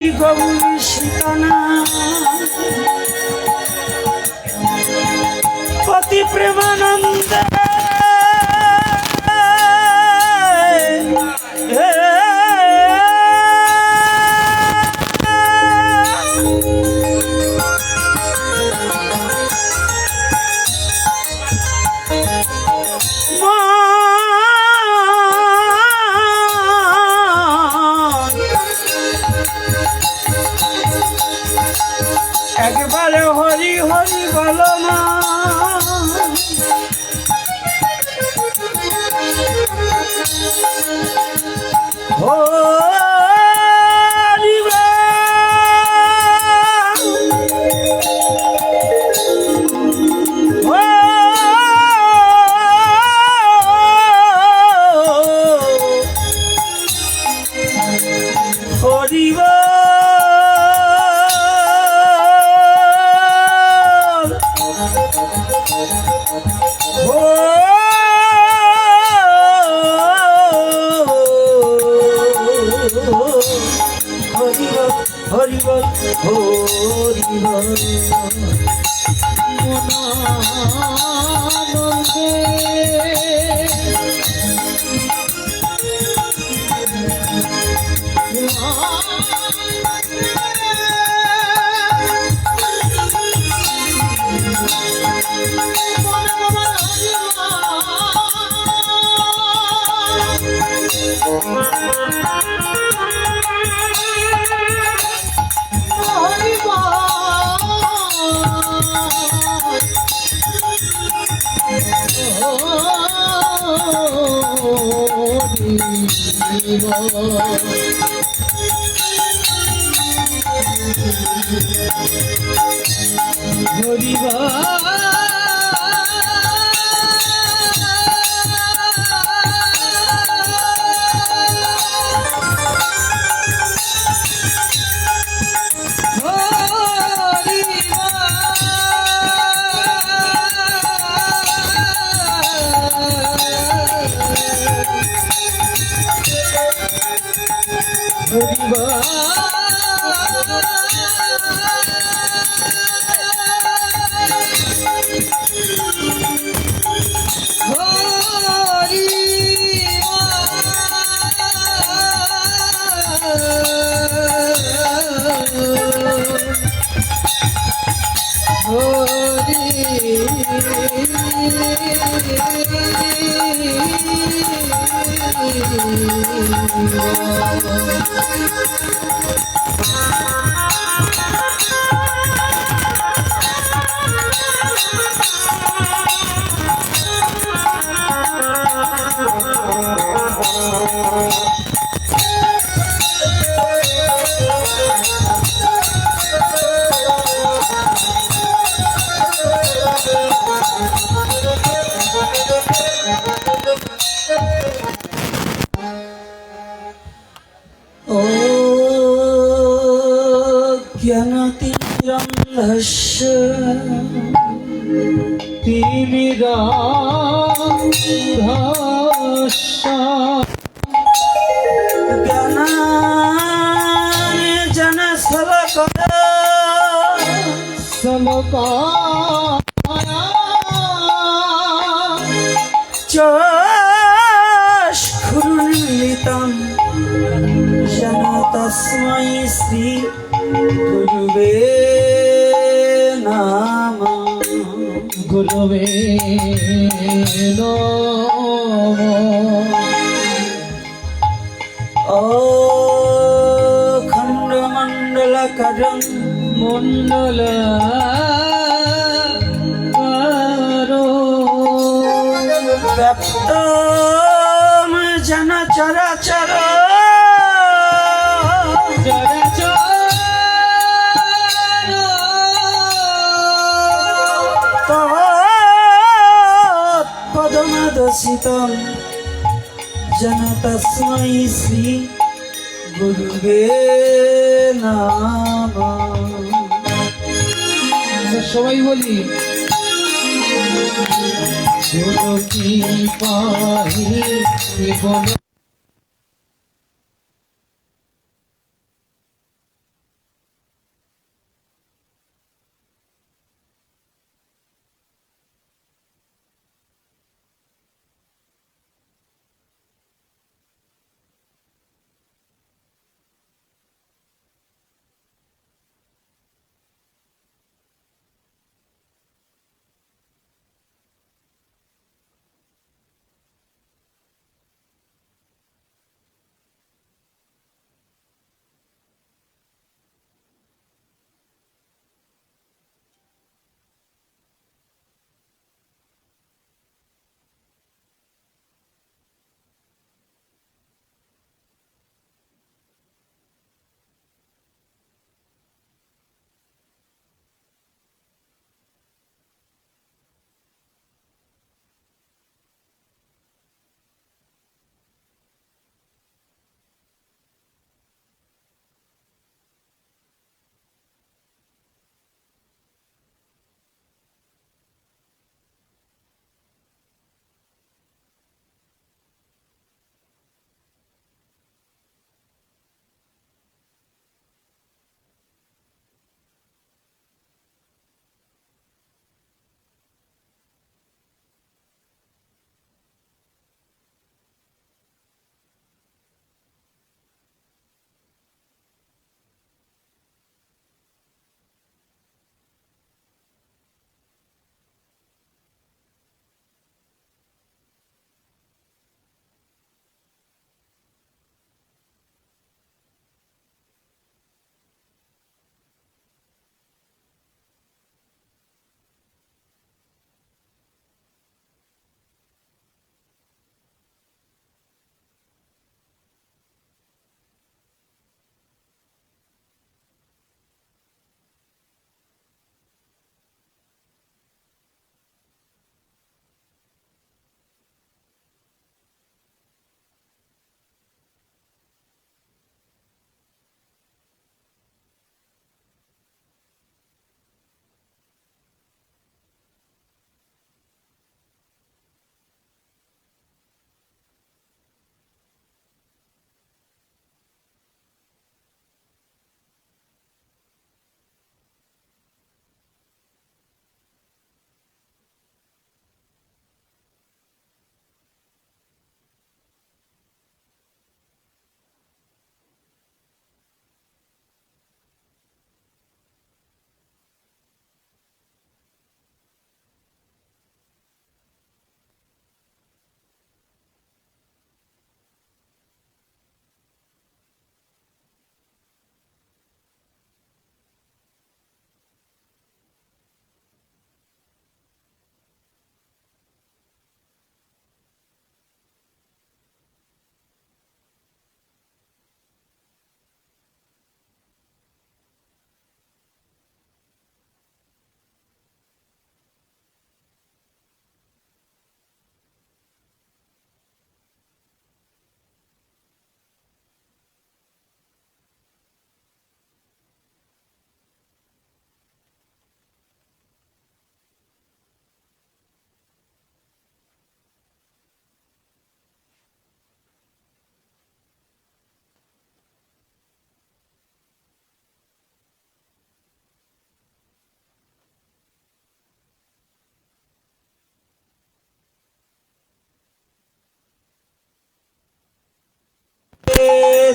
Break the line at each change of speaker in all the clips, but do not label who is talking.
গৌরী সীতানা পতি প্রেমানন্দ একবারে হরি হরি বলো না হরি হরি হরি বল হরি বল মনানন্দে জ্ঞানতিরন্ধস্য তিমিরান্ধস্য জ্ঞানানে জনসলকয়া সলকয়া চক্ষুरुन्मिलितं येन तस्मै श्री गुरुवे नमः गुरुवे नमः अखण्डमण्डलकरं मण्डलकरो व्याप्तं जन चराचर पदमदसितं जन तस्मै श्री गुरुवे नमः সবাই বলি গুরু কি পাহি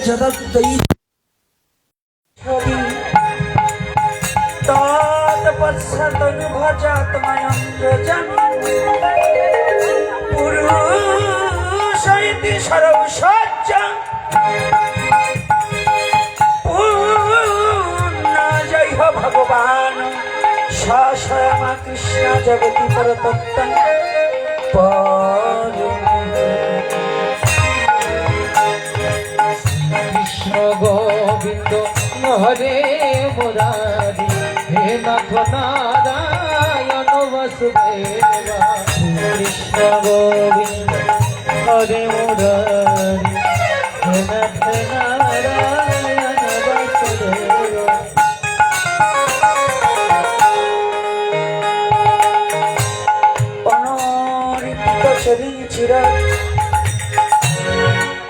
जदद्दै तत्पश्चादनुभजात्मयं पुरुष इति सर्वसज्जा पूर्णजय भगवान् सा स्वयं कृष्ण जगति परतत्त्वं
কৃষ্ণ গোবিন্দ হরে মুরারি হে নাথ নারায়ণ বাসুদেবা কৃষ্ণ গোবিন্দ হরে মুরারি হে নাথ নারায়ণ বাসুদেবা
অনরিত চরিচিরা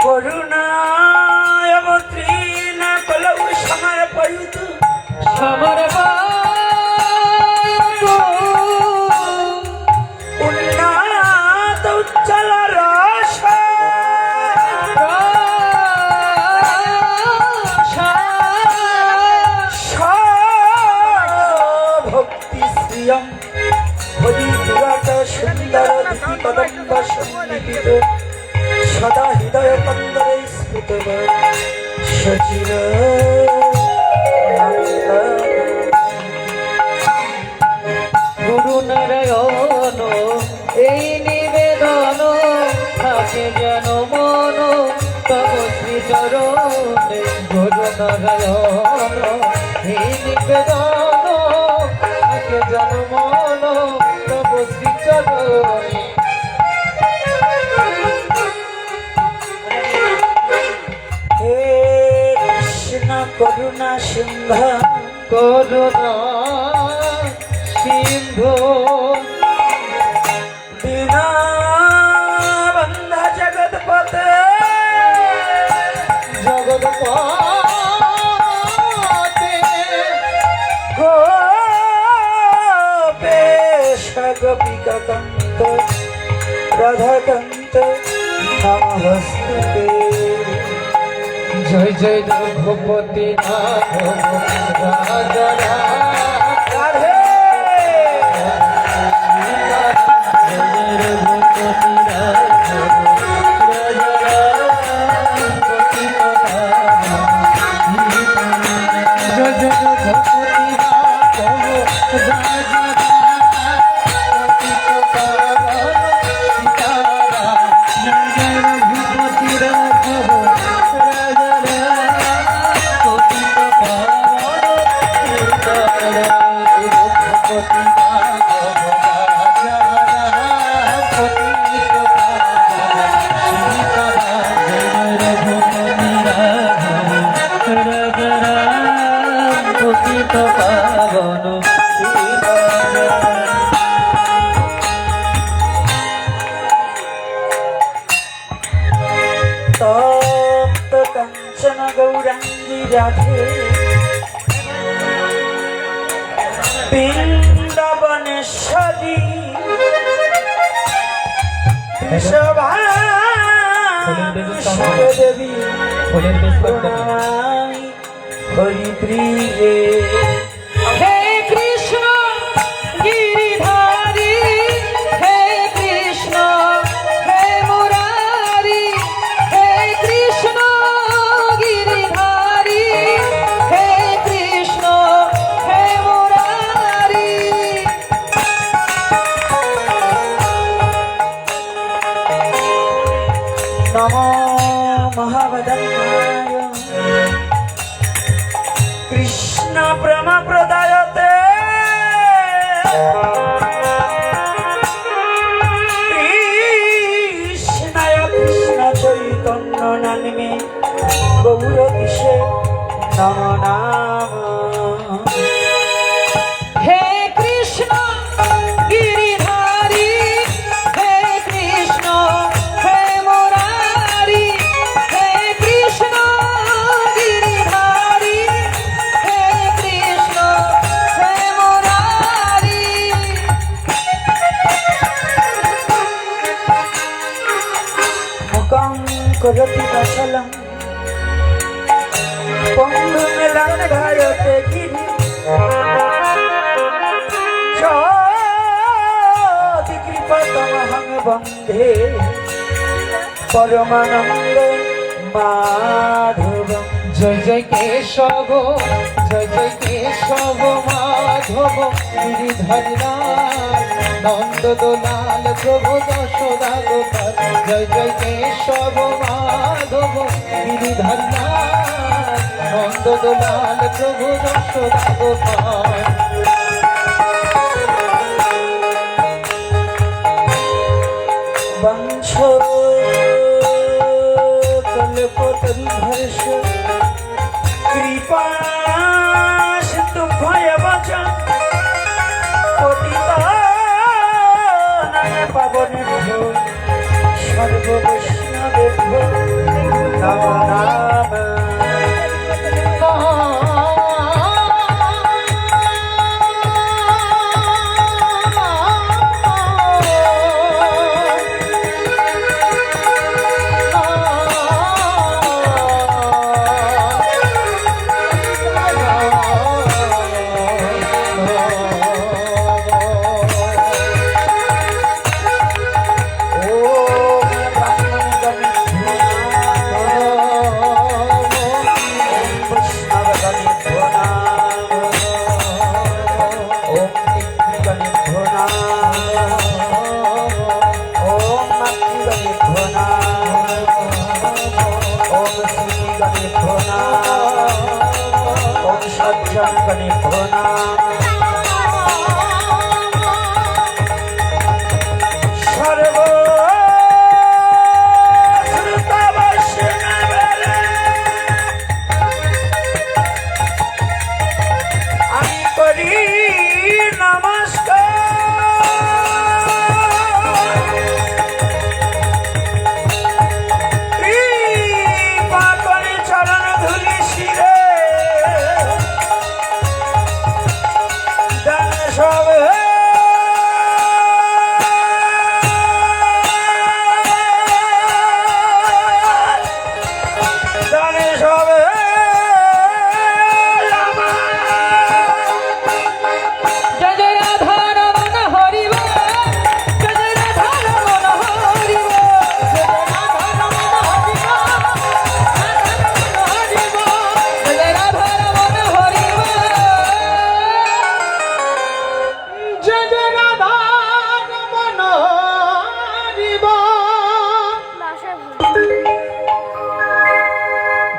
করুণায় অবতীর্ণ কলৌ সমর্পয়িত উন্নাত উজ্জ্বল রস ভক্তি শ্রিয়ম হরি বিরাট সুন্দর কদম্ব সন্নিহিত সদা হৃদয় কন্দরে স্ফুট সচির
গুরু নারায়ণ এই নিবেদন থাকে যেন মন তব শ্রী চরণে গুরু নারায়ণ এই নিবেদন থাকে যেন মন তব শ্রী চরণে
হে কৃষ্ণ করুণা সিংহ
করুণা সিন্ধু
দীনবন্ধ জগৎপতে
জগৎপতে
গোপেশ গোপিকান্ত রাধাকান্ত নমস্তে
জয় জয় রঘুপতি নাথ রাজা
রাধে তপ্ত কাঞ্চন গৌরাঙ্গী রাধে বৃন্দাবনেশ্বরী দেবী হরিপ্রিয়ে
হে কৃষ্ণ গিরিধারী হে কৃষ্ণ হে মুরারি হে কৃষ্ণ গিরিধারী হে কৃষ্ণ হে মুরারি
নমো মহাবদন্নায় কৃষ্ণ প্রেম প্রদায়তে কৃষ্ণায় কৃষ্ণ চৈতন্য নামে গৌর কিসে নম নাম
হে কৃষ্ণ গিরিধারী হে কৃষ্ণ হে মুরারি হে কৃষ্ণ গিরিধারী হে কৃষ্ণ হে মুরারি
মুখং করতি কশলম পরমানন্দ মাধব।
জয় জয় কেশব, জয় জয় কেশব মাধব গিরিধারীলাল নন্দ দোলাল প্রভু যশোদা গোপাল। জয় জয় কেশব মাধব গিরিধারীলাল নন্দ দোলাল প্রভু যশোদা গোপাল।
বংশ কল্পতরুধর্ষ কৃপা সিন্ধু ভয় বচন পতিত নামে পাবনে সর্ব বৈষ্ণবেভ্য নমো নমঃ।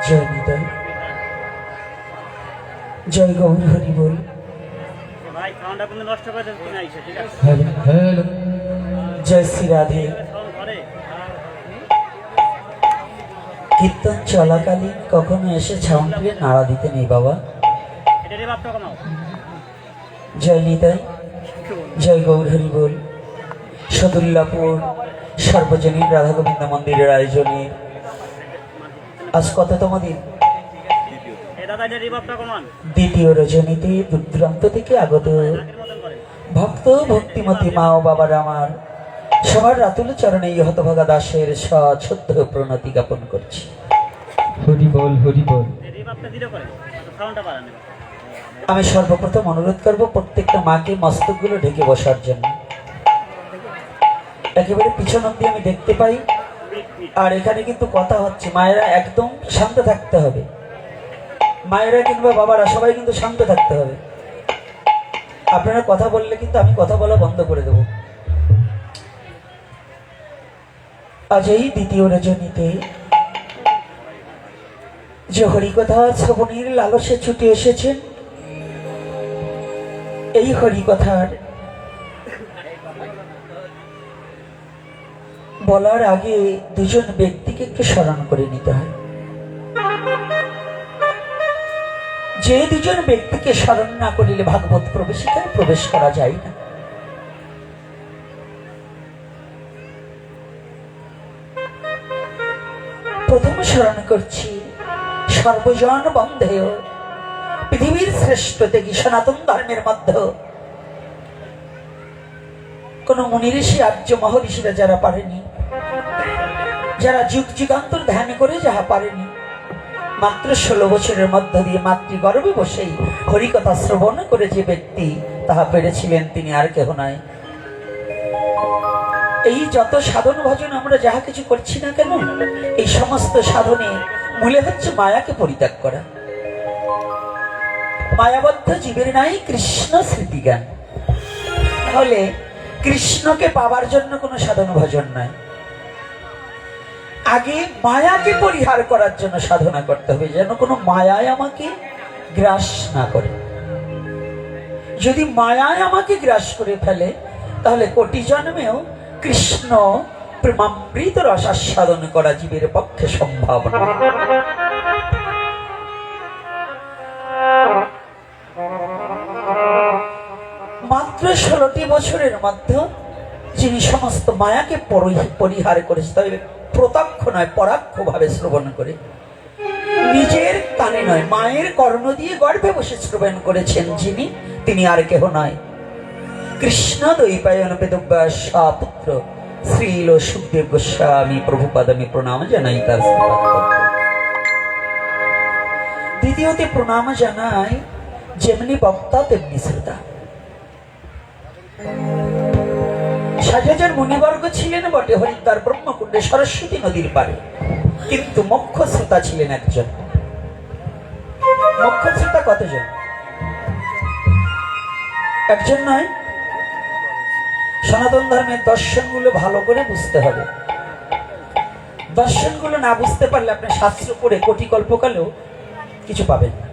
জয় নিতাই, জয় গৌর হরি বল।
ভাই সাউন্ডটা কিন্তু নষ্ট করে দেন কিনা আইছে, ঠিক আছে?
হ্যালো হ্যালো
জয় শ্রী রাধে।
সাউন্ড করে
কীর্তন চলাকালীন কখনো এসে ছাউন্ডে নাড়া দিতে নেই বাবা।
এটা রে বাপটা কমাও।
জয় নিতাই, জয় গৌর হরি বল। সদুল্লাপুর সর্বজনীন রাধা গোবিন্দ মন্দিরের আয়োজনে আজ কততম দিন?
এই দাদা এটা রে বাপটা কমান।
দ্বিতীয় রজনীতে দূর দূরান্ত থেকে আগত
নাকের মতন করে।
ভক্ত ভক্তিমতী মা ও বাবার আমার সবার রাতুল চরণে এই হতভাগা দাসের সশ্রদ্ধ প্রণতি জ্ঞাপন করছি।
হরি বল হরি বল।
এই রে বাপটা দিলে করে। সাউন্ডটা বাড়ান।
আমি সর্বপ্রথম অনুরোধ করব প্রত্যেকটা মাকে মস্তকগুলো ঢেকে বসার জন্য। একেবারে পিছন অব্দি আমি দেখতে পাই। আর এখানে কিন্তু কথা হচ্ছে, মায়েরা একদম শান্ত থাকতে হবে। মায়েরা কিংবা বাবারা সবাই কিন্তু শান্ত থাকতে হবে। আপনারা কথা বললে কিন্তু আমি কথা বলা বন্ধ করে দেব। আজ এই দ্বিতীয় রজনীতে যে হরিকথা শ্রবণীর লালসে ছুটে এসেছেন, এই হরিকথার বলার আগে দুজন ব্যক্তিকে একটু স্মরণ করে নিতে হয়। যে দুজন ব্যক্তিকে স্মরণ না করিলে ভাগবত প্রবেশিকায় প্রবেশ করা যায় না। প্রথম স্মরণ করছি সর্বজন বন্ধেয় পৃথিবীর শ্রেষ্ঠ থেকে সনাতন ধর্মের মধ্যে কোন মুনি ঋষি আর্য মহর্ষিরা যারা পারেনি, যারা যুগ যুগান্তর ধ্যান করে যাহা পারেনি, মাত্র 16 বছরের মধ্য দিয়ে মাতৃগর্ভে বসেই হরিকথা শ্রবণ করে যে ব্যক্তি তাহা পেরেছিলেন, তিনি আর কেহ নয় এই যত সাধন ভজন আমরা যাহা কিছু করছি না কেন, এই সমস্ত সাধনে মূলে হচ্ছে মায়াকে পরিত্যাগ করা। মায়াবদ্ধ জীবের নাই কৃষ্ণ স্মৃতিজ্ঞান। তাহলে কৃষ্ণকে পাওয়ার জন্য কোনো সাধন ভজন নয়, আগে মায়াকে পরিহার করার জন্য সাধনা করতে হবে, যেন কোনো মায়ায় আমাকে গ্রাস না করে। যদি মায়ায় আমাকে গ্রাস করে ফেলে তাহলে কোটি জন্মেও কৃষ্ণ প্রেমামৃত রস আস্বাদন করা জীবের পক্ষে সম্ভব নয়। মাত্র 16টি বছরের মধ্যে যিনি সমস্ত মায়াকে পরিহার করেছে, তবে প্রত্যক্ষ নয় পরাক্ষ ভাবে শ্রবণ করে, নিজের কানে নয় মায়ের কর্ণ দিয়ে গর্ভে বসে শ্রবণ করেছেন যিনি, তিনি আর কেহ নয় কৃষ্ণ দ্বৈপায়ন বেদব্যাস পুত্র শ্রীল সুখদেব গোস্বামী প্রভুপাদ। আমি প্রণাম জানাই তার শ্রীপাদ। দ্বিতীয়তে প্রণাম জানাই যেমনি বক্তা তেমনি শ্রোতা। সাজাজার মুনিবর্গ ছিলেন বটে হরিদ্বার ব্রহ্মকুণ্ডে সরস্বতী নদীর পারে, কিন্তু মুখ্য শ্রোতা ছিলেন একজন। মুখ্য শ্রোতা কতজন? একজন নয়। সনাতন ধর্মের দর্শনগুলো ভালো করে বুঝতে হবে। দর্শনগুলো না বুঝতে পারলে আপনি শাস্ত্র পড়ে কোটি কল্পকালেও কিছু পাবেন না।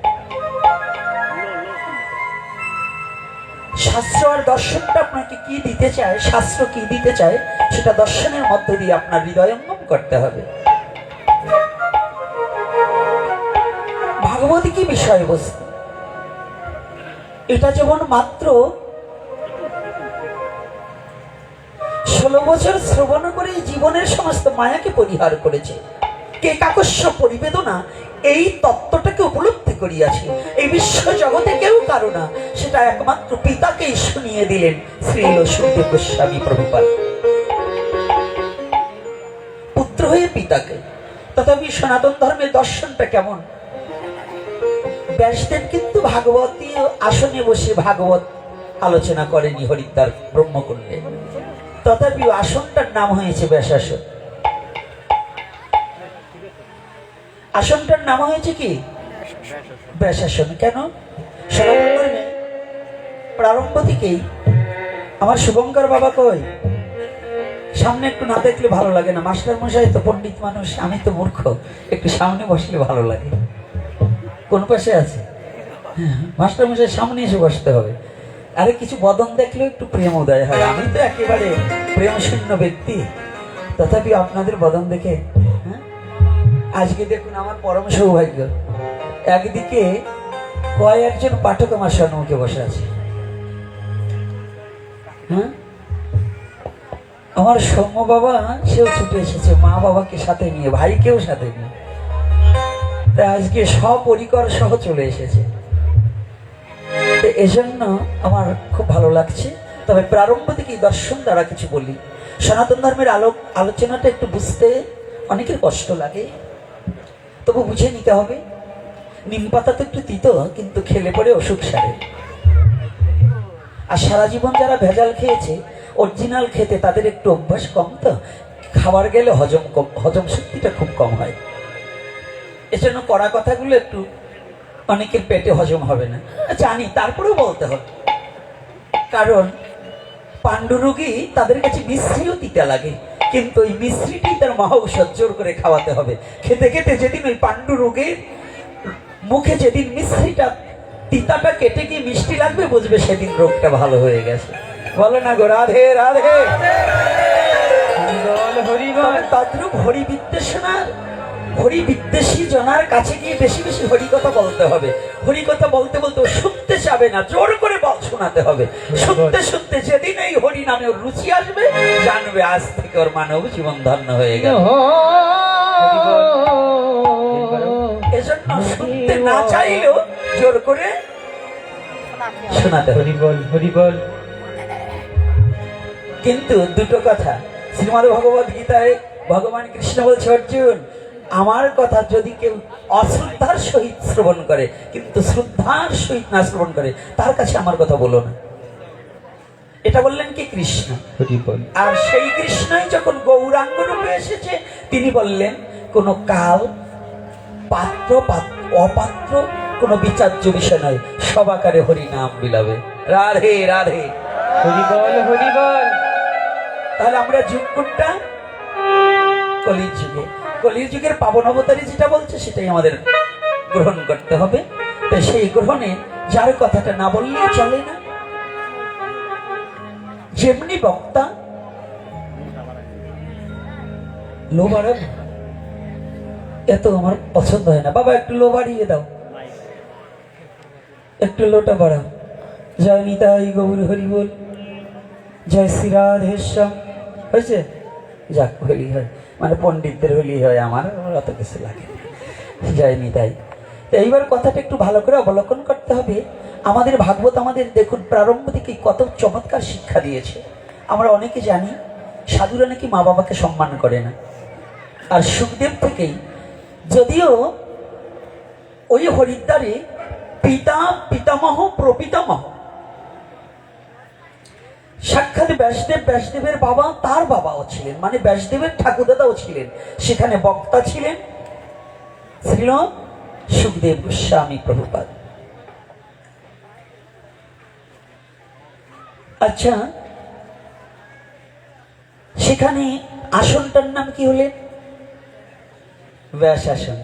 শাস্ত্র আর দর্শনটা আপনাকে কি দিতে চায়, শাস্ত্র কি দিতে চায়, সেটা দর্শনের মধ্য দিয়ে আপনার হৃদয়ঙ্গম করতে হবে। ভাগবতী কি বিষয়বস্তু, এটা যেমন মাত্র 16 বছর শ্রবণ করে জীবনের সমস্ত মায়াকে পরিহার করেছে, কে কাকস্য পরিবেদনা এই তত্ত্বটাকে উপলব্ধি করিয়াছে। এই বিশ্ব জগতে কেউ কারো না, সেটা একমাত্র পিতাকেই শুনিয়ে দিলেন শ্রীল সুখদেব গোস্বামী প্রভুপাদ। পুত্র হয়ে পিতাকে। তথাপি সনাতন ধর্মের দর্শনটা কেমন? ব্যাসদেব কিন্তু ভাগবতী আসনে বসে ভাগবত আলোচনা করেনি হরিদ্বার ব্রহ্মকুণ্ডে, তথাপি আসনটার নাম হয়েছে ব্যাসাসন। আসনটার নাম হয়েছে কি? ব্যাসাসন। কেন? সনাতন ধর্মে প্রারম্ভ থেকেই আমার শুভঙ্কর বাবা কই, সামনে একটু না দেখলে ভালো লাগে না। মাস্টার মশাই তো পণ্ডিত মানুষ, আমি তো মূর্খ, একটু সামনে বসলে ভালো লাগে। কোন পাশে আছে? হ্যাঁ, মাস্টার মশাই সামনে এসে বসতে হবে। আরে কিছু বদন দেখলেও একটু প্রেম উদয় হয়। আমি তো একেবারে প্রেম শূন্য ব্যক্তি, তথাপি আপনাদের বদন দেখে আজকে দেখুন আমার পরম সৌভাগ্য, একদিকে কয়েকজন পাঠক আমার সম্মুখে বসে আছে। হ্যাঁ, আমার সৌম্য বাবা সেও ছুটে এসেছে মা বাবাকে সাথে নিয়ে, ভাইকেও সাথে নিয়ে, তাই আজকে সপরিকর সহ চলে এসেছে। এজন্য আমার খুব ভালো লাগছে। তবে প্রারম্ভ থেকেই দর্শন দ্বারা কিছু বলি। সনাতন ধর্মের আলোচনাটা একটু বুঝতে অনেকের কষ্ট লাগে, তবু বুঝে নিতে হবে। নিম পাতা তো একটু তিতো, কিন্তু খেলে পরে অসুখ সারে। আর সারা জীবন যারা ভেজাল খেয়েছে, অরিজিনাল খেতে তাদের একটু অভ্যাস কম, তো খাবার গেলে হজম শক্তিটা খুব কম হয়। এজন্য কড়া কথাগুলো একটু অনেকের পেটে হজম হবে না, জানি, তারপরেও বলতে হবে। কারণ পাণ্ডুরোগী তাদের কাছে মিশ্রিও তিতা লাগে, কিন্তু ওই মিশ্রিটি তার মহা ঔষধ, জোর করে খাওয়াতে হবে। খেতে খেতে যেদিন ওই পাণ্ডুরোগীর মুখে যেদিন মিশ্রিটা তিতাটা কেটে গিয়ে মিষ্টি লাগবে, বুঝবে সেদিন রোগটা ভালো হয়ে গেছে। বলো না গো রাধে রাধে। তদ্রূপ হরি বিদ্বেষণা, হরি বিদ্বেষী জনার কাছে গিয়ে বেশি বেশি হরি কথা বলতে হবে। হরি কথা বলতে বলতে ও শুনতে চাবে না, জোর করে শোনাতে হবে। শুনতে শুনতে যেদিন এই হরি নামে ওর রুচি আসবে, জানবে আজ থেকে ওর মানব জীবন ধন্য হয়ে গেল। এজন্য শুনতে না চাইলেও জোর করে শোনাতে হরি বল, হরি বল। কিন্তু দুটো কথা শ্রীমদ্ ভগবদ গীতায় ভগবান কৃষ্ণ বলছে, অর্জুন আমার কথা যদি কেউ অশ্রদ্ধার সহিত শ্রবণ করে, কিন্তু শ্রদ্ধার সহিত না শ্রবণ করে, তার কাছে আমার কথা বলো না। এটা বললেন কি কৃষ্ণ।
হরি বল।
আর সেই কৃষ্ণই যখন গৌরাঙ্গ রূপে এসেছে তিনি বললেন কোন কাল পাত্র অপাত্র কোনো বিচার্য বিষয় নয়, সবাকারে হরি নাম বিলাবে। রাধে রাধে।
হরি বল, হরি বল।
তাহলে আমরা যুগ কোনটা? কলির যুগে। কলির যুগের পাবন অবতারী যেটা বলছে সেটাই আমাদের গ্রহণ করতে হবে। তাই সেই গ্রহণে যার কথাটা না বললে চলে না। যেমনি বক্তা লো বাড়াবো, এত আমার পছন্দ হয় না। বাবা একটু লো বাড়িয়ে দাও, একটু লোটা বাড়াও। জয় নিতাই গৌর হরি বল, জয় শ্রী রাধেশ্যাম। হয়েছে? যাক, হোলি হয় মানে পণ্ডিতদের হোলি হয়, আমার অত কিছু লাগে না। জয় নিতাই। তো এইবার কথাটা একটু ভালো করে অবলোকন করতে হবে। আমাদের ভাগবত আমাদের দেখুন প্রারম্ভ থেকে কত চমৎকার শিক্ষা দিয়েছে। আমরা অনেকে জানি সাধুরা নাকি মা বাবাকে সম্মান করে না। আর সুখদেব থেকেই, যদিও ওই হরিদ্বারে পিতা পিতামহ প্রপিতামহ সাক্ষাৎ ব্যাসদেব, ব্যাসদেবের বাবা তার বাবাও ছিলেন, মানে ব্যাসদেবের ঠাকুরদাদাও ছিলেন। সেখানে বক্তা ছিলেন ছিল সুখদেব গোস্বামী প্রভুপাদ। আচ্ছা, সেখানে আসনটার নাম কি হলেন? ব্যাস আসন।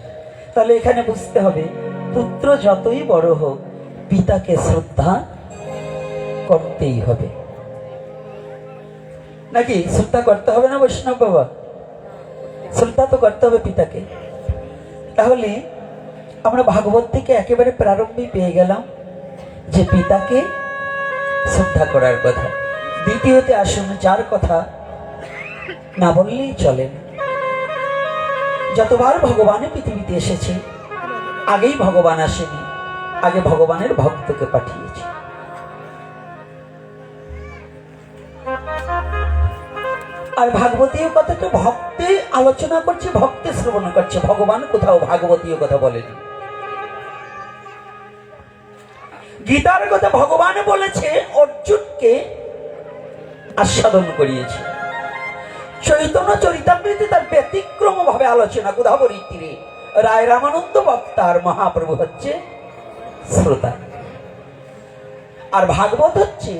তাহলে এখানে বুঝতে হবে পুত্র যতই বড় হোক পিতাকে শ্রদ্ধা করতেই হবে, নাকি? শ্রদ্ধা করতে হবে না বৈষ্ণব বাবা? শ্রদ্ধা তো করতে হবে পিতাকে। তাহলে আমরা ভাগবত থেকে একেবারে প্রারম্ভে পেয়ে গেলাম যে পিতাকে শ্রদ্ধা করার কথা। দ্বিতীয়তে আসুন, যার কথা না বললেই চলে না। যতবার ভগবানের পৃথিবীতে এসেছে আগেই ভগবান আসেনি, আগে ভগবানের ভক্তকে পাঠিয়েছে। আর ভাগবতীয় কথাটা ভক্তে আলোচনা করছে, ভক্তে শ্রবণ করছে। ভগবান কোথাও ভাগবতীয় কথা বলেনি। গীতার কথা ভগবান বলেছে, অর্জুনকে আস্বাদন করিয়েছে। চৈতন্য চরিতামৃতে তার ব্যতিক্রম ভাবে আলোচনা। গোদাবরী তীরে রায় রামানন্দ বক্তার মহাপ্রভু হচ্ছে শ্রোতা। আর ভাগবত হচ্ছে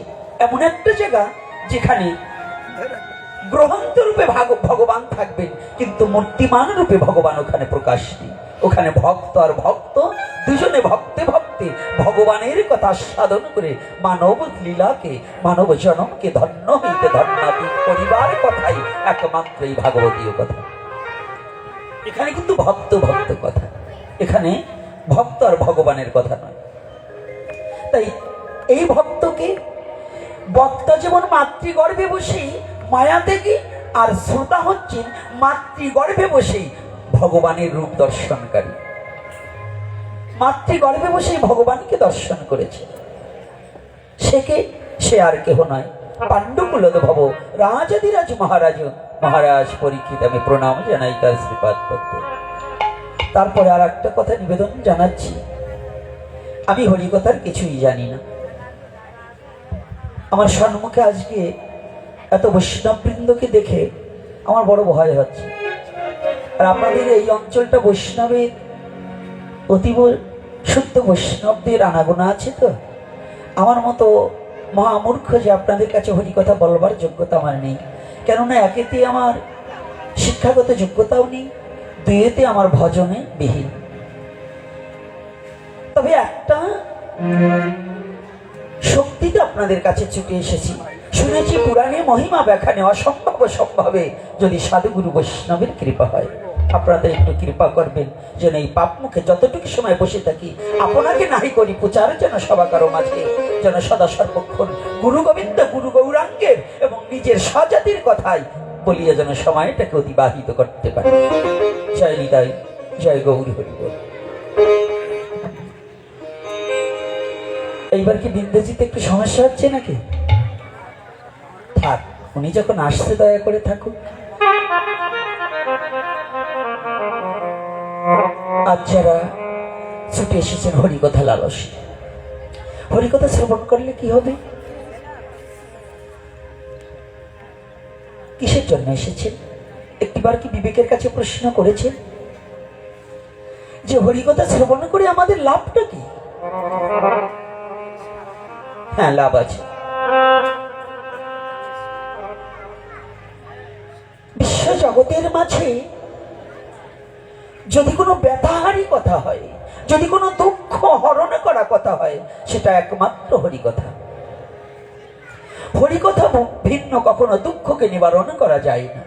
এমন একটা জায়গা যেখানে গ্রহন্ত রূপে ভগবান থাকবেন, কিন্তু মূর্তিমান রূপে ভগবান ওখানে প্রকাশ নেই। ওখানে ভক্ত আর ভক্ত দুজনে ভক্তে ভক্তে ভগবানের কথা সাধন করে মানব লীলাকে, মানব জনমকে ধন্য হইতে ধন্যাতীত করিবার কথাই একমাত্রই ভাগবতীয় কথা। এখানে কিন্তু ভক্ত ভক্ত কথা, এখানে ভক্ত আর ভগবানের কথা নয়। তাই এই ভক্তকে বক্তা যেমন মাতৃগর্ভে বসেই মায়া থেকে, আর শ্রোতা হচ্ছেন মাতৃগর্ভে বসেই ভগবানের রূপ দর্শনকারী। মাতৃগর্ভে বসেই ভগবানকে দর্শন করেছে। সে আর কেহ নয়, পাণ্ডুকুলদ ভব রাজাধিরাজ মহারাজ মহারাজ পরীক্ষিত। আমি প্রণাম জানাই তার শ্রীপাদ পদ্মে। তারপরে আর একটা কথা নিবেদন জানাচ্ছি, আমি হরিকথার কিছুই জানি না। আমার সম্মুখে আজকে এত বৈষ্ণববৃন্দকে দেখে আমার বড় ভয় হচ্ছে। আর আপনাদের এই অঞ্চলটা বৈষ্ণবের অতীব শুদ্ধ বৈষ্ণবদের আনাগোনা আছে। তো আমার মতো মহামূর্খ যে আপনাদের কাছে হরিকথা বলবার যোগ্যতা আমার নেই। কেননা একেতে আমার শিক্ষাগত যোগ্যতাও নেই, দুইতে আমার ভজনে বিহীন। তবে একটা শক্তিতে আপনাদের কাছে ছুটে এসেছি। শুনেছি পুরাণে মহিমা ব্যাখ্যানে অসম্ভব সম্ভবে যদি সাধুগুরু বৈষ্ণবের কৃপা হয়। আপনারা একটু কৃপা করবেন যেন এই পাপ মুখে যতটুকু সময় বসে থাকি আপনাকে নাহি করি প্রচার, যেন সবাকারও মাঝে যেন সদা সর্বক্ষণ গুরু গোবিন্দ গুরু গৌরাঙ্গের এবং নিজের স্বজাতির কথাই বলিয়া যেন সময়টাকে অতিবাহিত করতে পারে। জয় নিতাই, জয় গৌরী হরি বল। এইবার কি বিদ্যাজিতে একটু সমস্যা হচ্ছে নাকি? থাক, উনি যখন আসছে দয়া করে থাকুক। আজ যারা ছুটে এসেছেন হরিকথা লালসে, হরিকথা শ্রবণ করলে কি হবে? কিসের জন্য এসেছেন? একটিবার কি বিবেকের কাছে প্রশ্ন করেছেন যে হরিকথা শ্রবণ করে আমাদের লাভটা কি? হ্যাঁ, লাভ আছে। বিশ্ব জগতের মাঝে যদি কোনো ব্যথাহারী কথা হয়, যদি কোনো দুঃখ হরণ করা কথা হয়, সেটা একমাত্র হরিকথা। হরিকথা ভিন্ন কখনো দুঃখকে নিবারণ করা যায় না।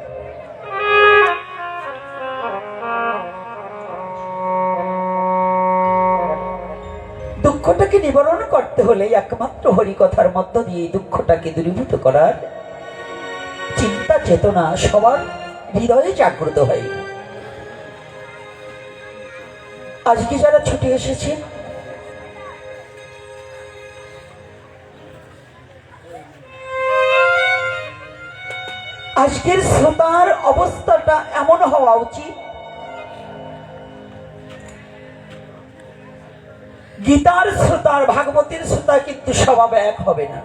দুঃখটাকে নিবারণ করতে হলে একমাত্র হরিকথার মধ্য দিয়ে দুঃখটাকে দূরীভূত করার চিন্তা চেতনা সবার হৃদয়ে জাগ্রত হয়। আজকে যারা ছুটে এসেছে, আজকের শ্রোতার অবস্থাটা এমন হওয়া উচিত, গীতার শ্রোতার ভাগবতের শ্রোতা কিন্তু স্বভাব এক হবে না।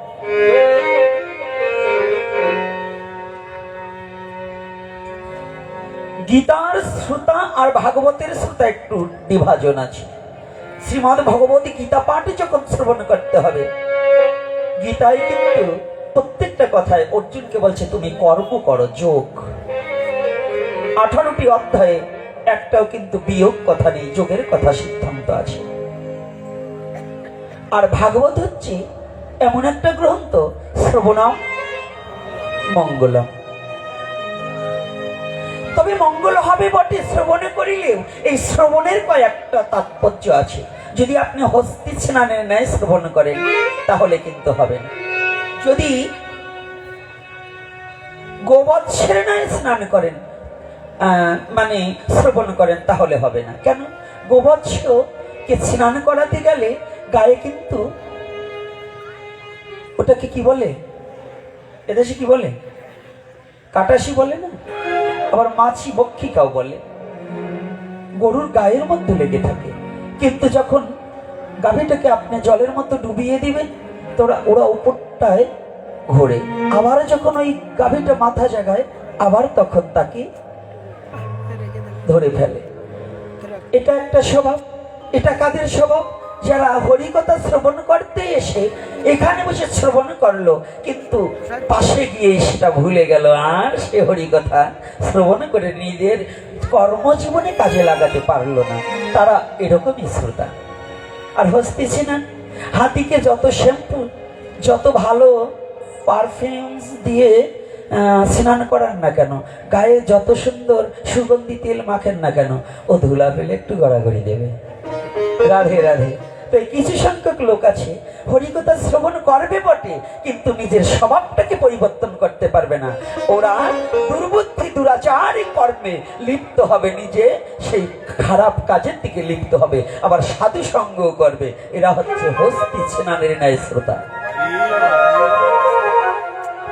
গীতার শ্রোতা আর ভাগবতের শ্রোতা একটু বিভাজন আছে। শ্রীমদ্ ভগবতী গীতা পাঠ যখন শ্রবণ করতে হবে, গীতায় কিন্তু প্রত্যেকটা কথায় অর্জুনকে বলছে তুমি কর্ম করো, যোগ। 18টি অধ্যায়ে একটাও কিন্তু বিয়োগ কথা নেই, যোগের কথা সিদ্ধান্ত আছে। আর ভাগবত হচ্ছে এমন একটা গ্রন্থ, শ্রবণম মঙ্গলম। তবে মঙ্গল হবে বটে শ্রবণে করিলেও এই শ্রবণের কয়েকটা তাৎপর্য আছে। যদি আপনি হস্তি স্নানের ন্যায় শ্রবণ করেন তাহলে কিন্তু হবে না। যদি গোবৎসের ন্যায় স্নান করেন, মানে শ্রবণ করেন, তাহলে হবে না। কেন? গোবৎসকে স্নান করাতে গেলে গায়ে কিন্তু ওটাকে কি বলে, এদেশে কি বলে, কাটাসি বলে না, আবার মাছি বক্ষিকাও বলে, গরুর গায়ের মধ্যে লেগে থাকে। কিন্তু যখন গাভীটাকে আপনি জলের মধ্যে ডুবিয়ে দিবেন তো ওরা উপরটায় ঘোরে, আবার যখন ওই গাভীটা মাথা জাগায় আবার তখন তাকে ধরে ফেলে। এটা একটা স্বভাব। এটা কাদের স্বভাব? যারা হরিকথা শ্রবণ করতে এসে এখানে বসে শ্রবণ করলো, কিন্তু পাশে গিয়ে সেটা ভুলে গেল, আর সে হরিকথা শ্রবণ করে নিজের কর্মজীবনে কাজে লাগাতে পারলো না। তারা এরকমই শ্রোতা। আর হস্তিছে না, হাতিকে যত শ্যাম্পু, যত ভালো পারফিউমস দিয়ে স্নান করান না কেন, গায়ে যত সুন্দর সুগন্ধি তেল মাখেন না কেন, ও ধুলা পেলে একটু গড়াগড়ি দেবে। রাধে রাধে। তো কিছু সংখ্যক লোক আছে হরিকথা শ্রবণ করবে বটে, কিন্তু নিজের স্বভাবটাকে পরিবর্তন করতে পারবে না। ওরা দুর্বুদ্ধি দুরাচারী কর্মে লিপ্ত হবে, নিজে সেই খারাপ কাজের দিকে লিপ্ত হবে, আবার সাধু সঙ্গ করবে। এরা হচ্ছে হস্তি স্নানের ন্যায় শ্রোতা।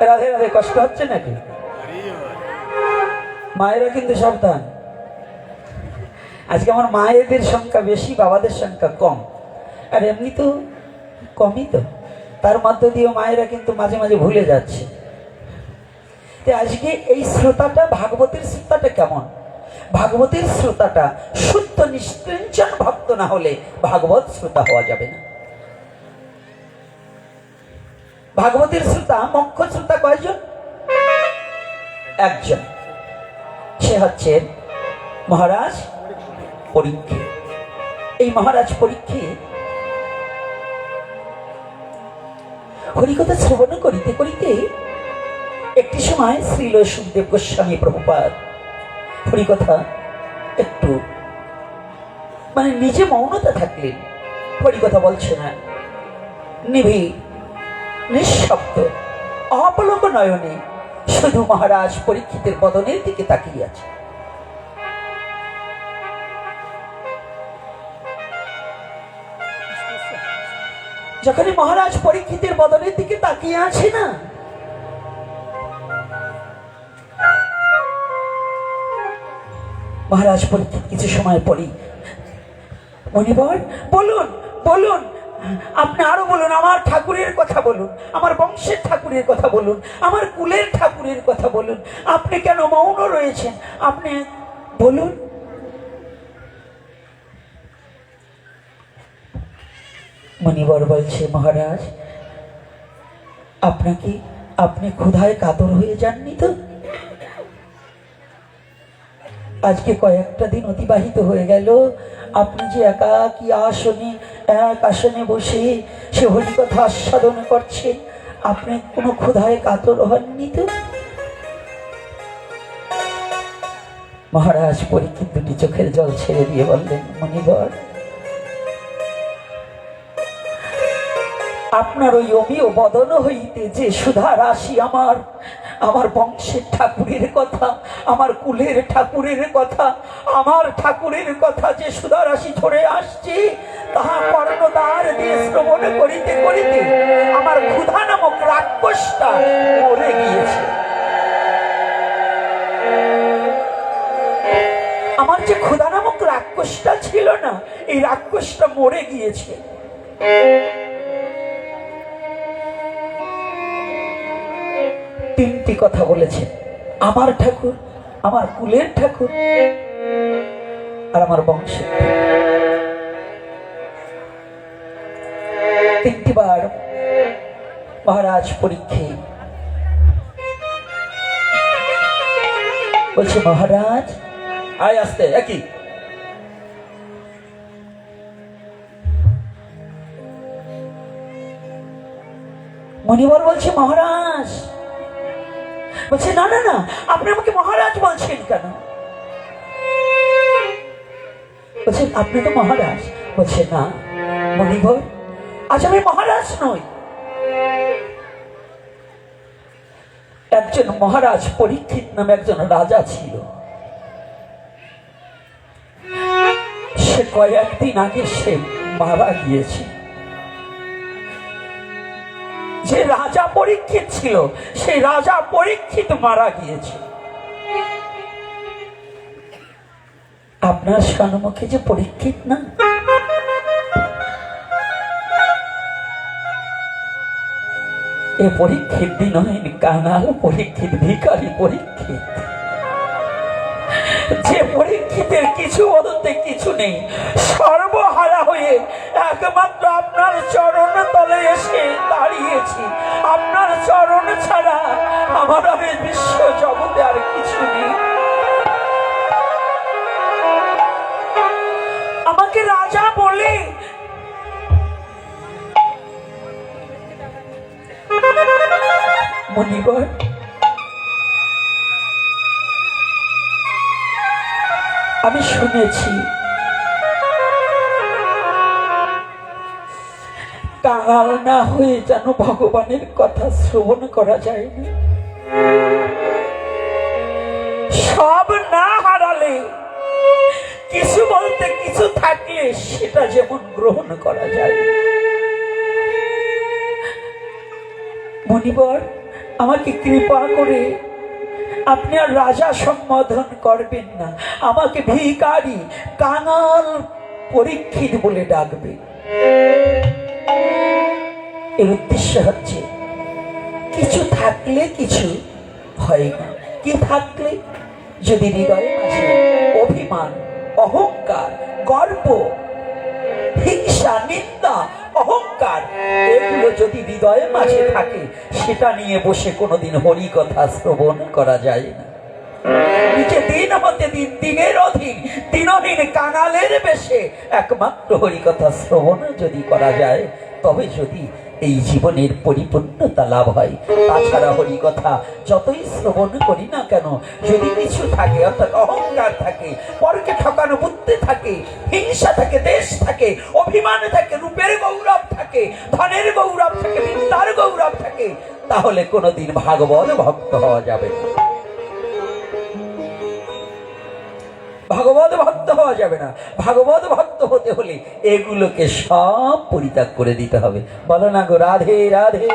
রাধে রাধে। কষ্ট হচ্ছে নাকি? মায়েরা কিন্তু সাবধান। আজকে আমার মায়েদের সংখ্যা বেশি, বাবাদের সংখ্যা কম। আর এমনি তো কমই, তো তার মধ্য দিয়ে মায়েরা কিন্তু মাঝে মাঝে ভুলে যাচ্ছে। আজকে এই শ্রোতাটা, ভাগবতের শ্রোতাটা কেমন? ভাগবতের শ্রোতাটা শুদ্ধ নিষ্কিঞ্চন ভক্ত না হলে ভাগবত শ্রোতা হওয়া যাবে না। ভাগবতের শ্রোতা, মুখ্য শ্রোতা কয়জন? একজন, সে হচ্ছে মহারাজ পরীক্ষিত। এই মহারাজ পরীক্ষিত হরিকথা শ্রবণ করিতে করিতে একটি সময় শ্রীল সুখদেব গোস্বামী প্রভুপাদ হরিকথা একটু মানে নিজে মৌনতা থাকলেন, হরিকথা বলছে না, নিবিড় নিঃশব্দ অপলক নয়নে শুধু মহারাজ পরীক্ষিতের বদনের দিকে তাকিয়ে আছে। যখন মহারাজ পরীক্ষিতের বদনের দিকে তাকিয়ে আছে না, মহারাজ পরীক্ষিত কিছু সময় পরই, মনিবর বলুন বলুন আপনি আরো বলুন, আমার ঠাকুরের কথা বলুন, আমার বংশের ঠাকুরের কথা বলুন, আমার কুলের ঠাকুরের কথা বলুন। আপনি কেন মৌন রয়েছেন? আপনি বলুন। মণিবর বলছে, মহারাজ আপনি ক্ষুধায় কাতর হয়ে যাননি তো? আজকে কয়েকটা দিন অতিবাহিত হয়ে গেল, আপনি যে একাকী এক আসনে বসে সে হরিকথা আস্বাদন করছেন, আপনি কোনো ক্ষুধায় কাতর হননি তো? মহারাজ পরীক্ষিত দুটি চোখের জল ছেড়ে দিয়ে বললেন, মণিবর আপনার ওই অমিয় বদন হইতে যে সুধা রাশি আমার বংশের ঠাকুরের কথা, আমার কুলের ঠাকুরের কথা, আমার ঠাকুরের কথা যে সুধা রাশি ঝরে আসছে, তাহা কর্ণদ্বার দিয়ে শ্রবণ করিতে করিতে আমার ক্ষুধা নামক রাক্ষসটা মরে গিয়েছে। আমার যে ক্ষুধা নামক রাক্ষসটা ছিল না, এই রাক্ষসটা মরে গিয়েছে। তিনটি কথা বলেছেন, আমার ঠাকুর, আমার কুলের ঠাকুর আর আমার বংশের ঠাকুর। তিনটিবার মহারাজ পরীক্ষিত বলছে, মহারাজ আয় আসতে একই। মণিবর বলছে, মহারাজ। বলছে, না না না, আপনি আমাকে মহারাজ বলছেন কেন? বলছে, আপনি তো মহারাজ। বলছে, না মণিবর, আজ আমি মহারাজ নই। একজন মহারাজ পরীক্ষিত নামে একজন রাজা ছিল, সে কয়েকদিন আগে সে মারা গিয়েছে। যে রাজা পরীক্ষিত ছিল, সেই রাজা পরীক্ষিত মারা গিয়েছে। আপনার সম্মুখে যে পরীক্ষিত না, এ পরীক্ষিত দিনহীন কাঙাল পরীক্ষিত, ভিখারি পরীক্ষিত, যে পরীক্ষিতের কিছু বলতে কিছু নেই, সর্বহারা হয়ে একমাত্র আপনার চরণ তলে এসে দাঁড়িয়েছি। আপনার চরণ ছাড়া আমার আমি বিশ্ব জগতে আর কিছু নেই। আমাকে রাজা বলে মণিবর, আমি শুনেছি কাঙাল না হয়ে যেন ভগবানের কথা শ্রবণ করা যায় না। সব না হারালে, কিছু বলতে কিছু থাকলে সেটা যেমন গ্রহণ করা যায়। মণিবর, আমাকে কৃপা করে আপনি আর রাজা সম্বোধন করবেন না, আমাকে ভিখারি কাঙাল পরীক্ষিত বলে ডাকবে। এর উদ্দেশ্য হচ্ছে, কিছু থাকলে কিছু হয় না। কি থাকলে? যদি হৃদয়ে মাঝে অভিমান, অহংকার, গর্ব, হিংসা, নিন্দা, অহংকার, এগুলো যদি হৃদয়ে মাঝে থাকে, সেটা নিয়ে বসে কোনোদিন হরি কথা শ্রবণ করা যায় না। নিচে দিন হতে দিন, দিনের অধীন, দিনহীন কাঙালের বেশে একমাত্র হরি কথা শ্রবণ যদি করা যায়, তবে যদি এই জীবনের পরিপূর্ণতা লাভ হয়। তাছাড়া হরি কথা যতই শ্রবণ করি না কেন, যদি কিছু থাকে, অর্থাৎ অহংকার থাকে, পরকে ঠকানো বুদ্ধি থাকে, হিংসা থাকে, দেশ থাকে, অভিমান থাকে, রূপের গৌরব থাকে, ধনের গৌরব থাকে, বিদ্যার গৌরব থাকে, তাহলে কোনোদিন ভাগবত ভক্ত হওয়া যাবে না। ভাগবত ভক্ত হওয়া যাবে না। ভাগবত ভক্ত হতে হলে এগুলোকে সব পরিত্যাগ করে দিতে হবে। বলো না গো, রাধে রাধে।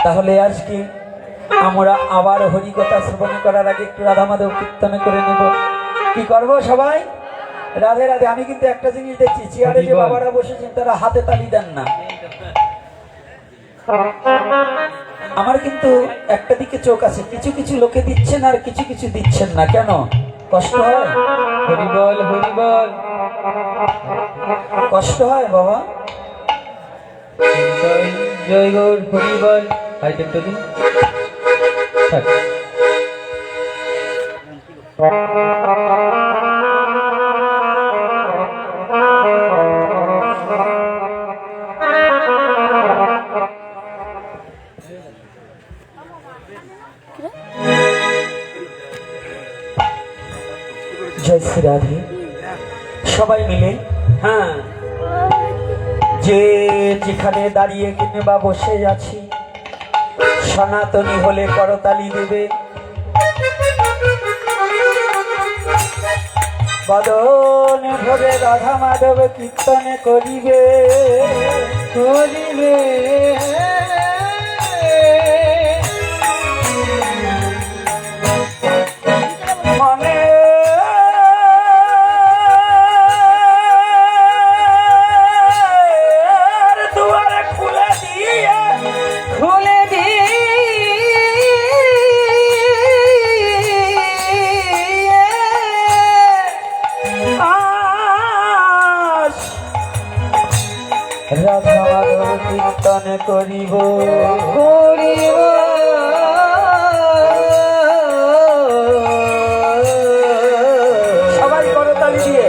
তাহলে আজকে আমরা আবার হরিকথা শ্রবণ করার আগে একটু রাধা মাধব কীর্তন করে নেব। কি করবো সবাই? রাধে রাধে। আমি কিন্তু একটা জিনিস দেখছি, চেয়ারে যে বাবারা বসেছেন তারা হাতে তালি দেন না। আমার কিন্তু একটা দিকে চোখ আছে, কিছু কিছু লোকে দিচ্ছেন আর কিছু কিছু দিচ্ছেন না, কেন? কষ্ট হয়?
হরি বল হরি বল।
কষ্ট হয় বাবা?
জয় জয় গৌর হরি বল। আইটেমটা দিন। থাক।
জয় শ্রী রাধে। সবাই মিলে, হ্যাঁ, যে যেখানে দাঁড়িয়ে কিংবা বসে আছি, সনাতনী হলে করতালি দেবে, বদনে ভরে রাধা মাধব কীর্তনে করিবে
করিবে
মনে দুয়ারে খুলে দিয়ে
খুলে দি
রাধা মাধব কীর্তন করিব
করিব
সবাই করতালি দিয়ে।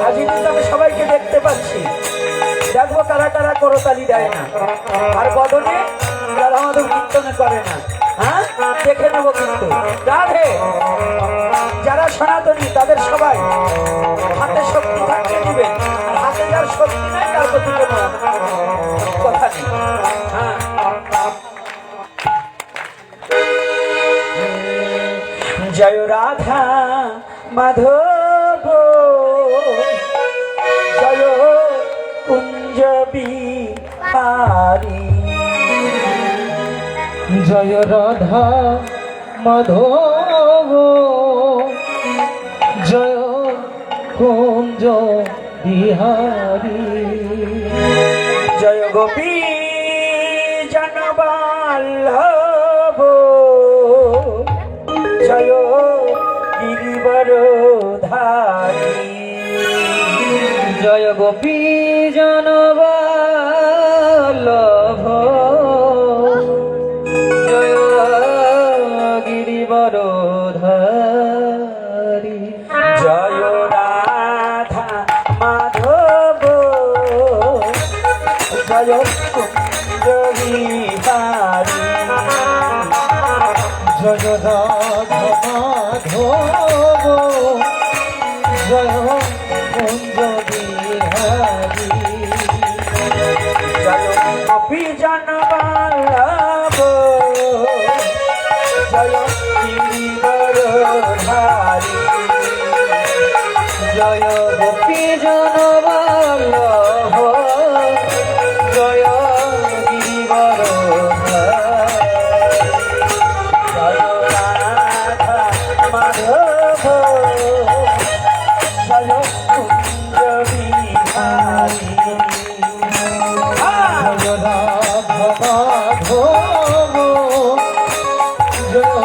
আজ কিন্তু আমি সবাইকে দেখতে পাচ্ছি, দেখবো কারা কারা করতালি দেয় না আর বদনে রাধা মাধব কীর্তনে করে না। হ্যাঁ, দেখে নেবো কিন্তু। রাধে যারা সনাতনী তাদের সবাই হাতে শক্তি থাকতে দিবে, আর হাতে যার শক্তি নাই তার প্রতি কোনো কথা নেই। হ্যাঁ, জয় রাধা মাধব জয় কুঞ্জ বিহারী।
জয় রাধা মাধব জয় কুঞ্জ বিহারী।
জয় গোপী জনবল্লভ জয় গিরিবরধারী।
জয় গোপী জনবল্লভ জয় গিরিবরধারী।
জয় রাধা মাধব জয় কুঞ্জ বিহারী।
জয় রাধা মাধব জয় কুঞ্জ বিহারী।
জয় গোপী জনবল্লভ জয় গিরিবরধারী।
জয় গোপী জনবল্লভ জয় গিরিবরধারী।
জয় রাধা মাধব জয় কুঞ্জ বিহারী।
জয় রাধা মাধব জয়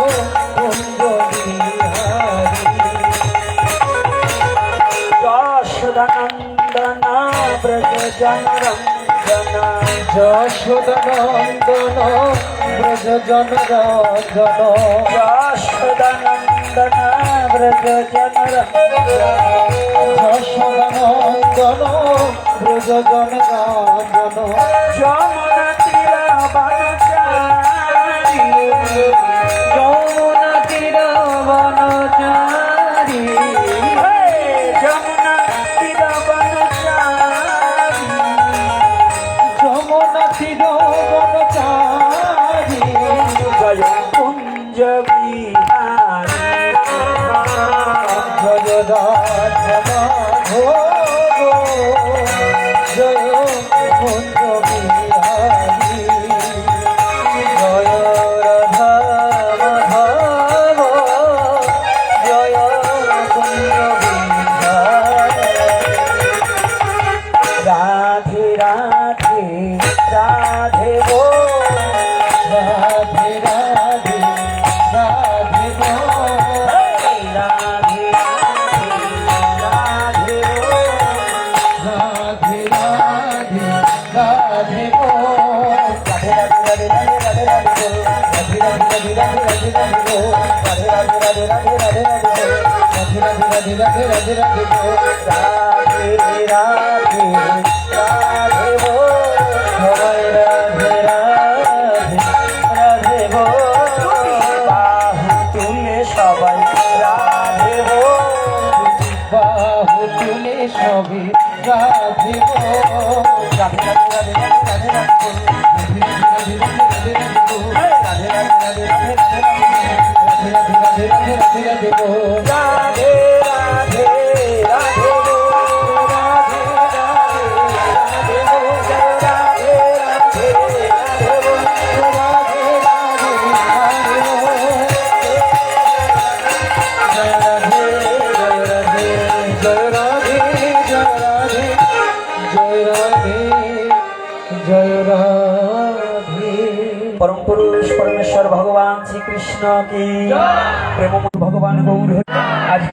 কুঞ্জ বিহারী।
যশোদানন্দন ব্রজ জনরঞ্জন
যশোদানন্দন ব্রজ জনরঞ্জন।
যশোদানন্দন ব্রজ জনরঞ্জন
যশোদানন্দন ব্রজ জনরঞ্জন।
যমুনা তীর বনচারী
যমুনা তীর বনচারী।
যমুনা তীর বনচারী
যমুনা তীর বনচারী।
জয় কুঞ্জ বিহারী।
জয় রাধা মাধব জয় কুঞ্জ বিহারী। জয় রাধা মাধব জয় কুঞ্জ বিহারী।
রাধে রাধে রাধে গো
রাধে রাধে রাধে গো
রাধে রাধে রাধে গো
রাধে রাধে রাধে গো
রাধে রাধে রাধে রাধে রাধে গো রাধে রাধে রাধে রাধে রাধে গো রাধে রাধে রাধে রাধে রাধে রাধে গো
রাধে রাধে রাধে রাধে রাধে গো
রাধে রাধে রাধে গো
সবাই রাধে রাধে রাধে গো
বাহু তুলে সবাই রাধে গো
বাহু তুলে সবে রাধে গো
রাধে রাধে রাধে রাধে রাধে গো
রাধে রাধে রাধে রাধে রাধে গো
রাধে রাধে রাধে গো রাধে রাধে রাধে গো রাধে রাধে রাধে গো
রাধে রাধে রাধে গো জয় রাধে জয় রাধে জয় রাধে জয় রাধে জয় রাধে জয় রাধে
परम पुरुष परमेश्वर भगवान श्री कृष्ण की प्रेम भगवान गौर आज